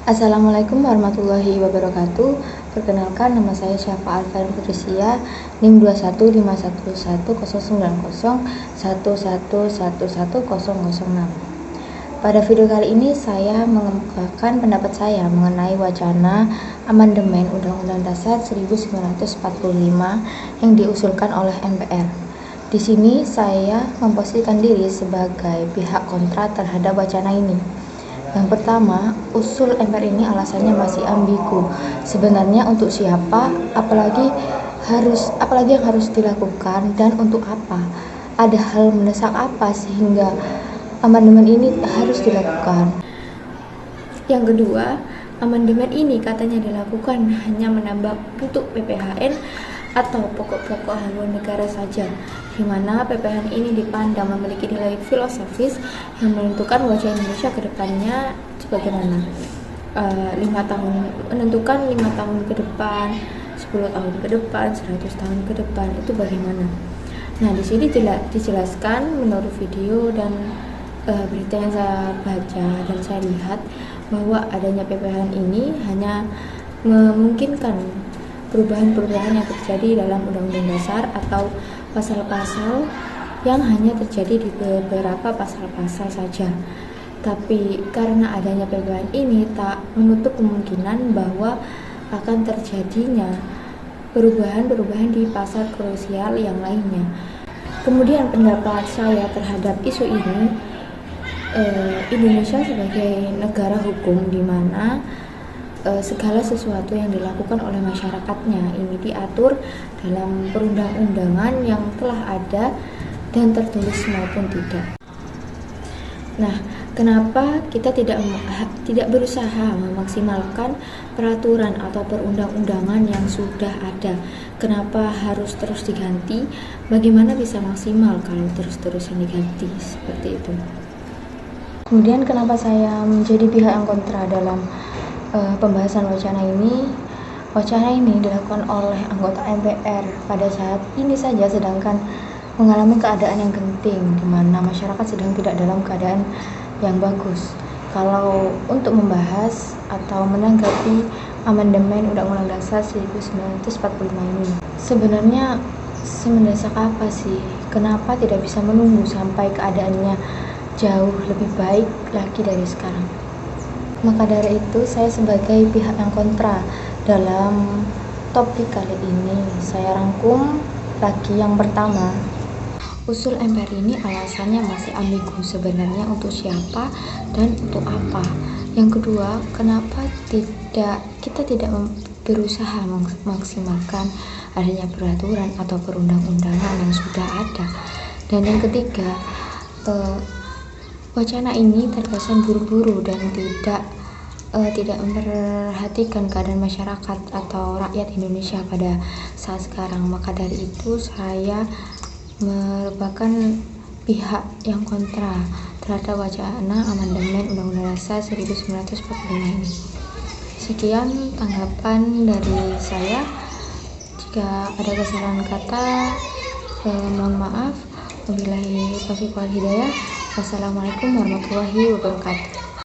Assalamualaikum warahmatullahi wabarakatuh. Perkenalkan, nama saya Syafa Alfarin Patricia, NIM 215109011111006. Pada video kali ini saya mengemukakan pendapat saya mengenai wacana amandemen Undang-Undang Dasar 1945 yang diusulkan oleh MPR. Di sini saya memposisikan diri sebagai pihak kontra terhadap wacana ini. Yang pertama, usul MPR ini alasannya masih ambigu. Sebenarnya untuk siapa, apalagi yang harus dilakukan dan untuk apa? Ada hal mendesak apa sehingga amandemen ini harus dilakukan? Yang kedua, amandemen ini katanya dilakukan hanya menambah bentuk PPHN atau pokok-pokok haluan negara saja, di mana PPHN ini dipandang memiliki nilai filosofis yang menentukan wajah Indonesia ke depannya sebagaimana 5 tahun, menentukan 5 tahun ke depan, 10 tahun ke depan, 100 tahun ke depan itu bagaimana. Nah, di sini dijelaskan menurut video dan berita yang saya baca dan saya lihat bahwa adanya PPHN ini hanya memungkinkan perubahan-perubahan yang terjadi dalam Undang-Undang Dasar atau pasal-pasal yang hanya terjadi di beberapa pasal-pasal saja. Tapi karena adanya PPHN ini tak menutup kemungkinan bahwa akan terjadinya perubahan-perubahan di pasal krusial yang lainnya. Kemudian pendapat saya terhadap isu ini, Indonesia sebagai negara hukum di mana segala sesuatu yang dilakukan oleh masyarakatnya ini diatur dalam perundang-undangan yang telah ada dan tertulis maupun tidak. Nah, kenapa kita tidak berusaha memaksimalkan peraturan atau perundang-undangan yang sudah ada? Kenapa harus terus diganti? Bagaimana bisa maksimal kalau terus-terusan diganti seperti itu? Kemudian kenapa saya menjadi pihak yang kontra dalam pembahasan wacana ini? Wacana ini dilakukan oleh anggota MPR pada saat ini saja, sedangkan mengalami keadaan yang genting di mana masyarakat sedang tidak dalam keadaan yang bagus. Kalau untuk membahas atau menanggapi amandemen Undang-Undang Dasar 1945 ini, sebenarnya semendesak apa sih? Kenapa tidak bisa menunggu sampai keadaannya jauh lebih baik lagi dari sekarang? Maka dari itu, saya sebagai pihak yang kontra dalam topik kali ini, saya rangkum lagi. Yang pertama, usul MPR ini alasannya masih ambigu, sebenarnya untuk siapa dan untuk apa. Yang kedua, kenapa kita tidak berusaha memaksimalkan adanya peraturan atau perundang-undangan yang sudah ada. Dan yang ketiga, wacana ini terkesan buru-buru dan tidak memperhatikan keadaan masyarakat atau rakyat Indonesia pada saat sekarang. Maka dari itu saya merupakan pihak yang kontra terhadap wacana amandemen Undang-Undang Dasar 1945 ini. Sekian tanggapan dari saya. Jika ada kesalahan kata, mohon maaf. Wabillahi taufiq wal hidayah. Wassalamualaikum warahmatullahi wabarakatuh.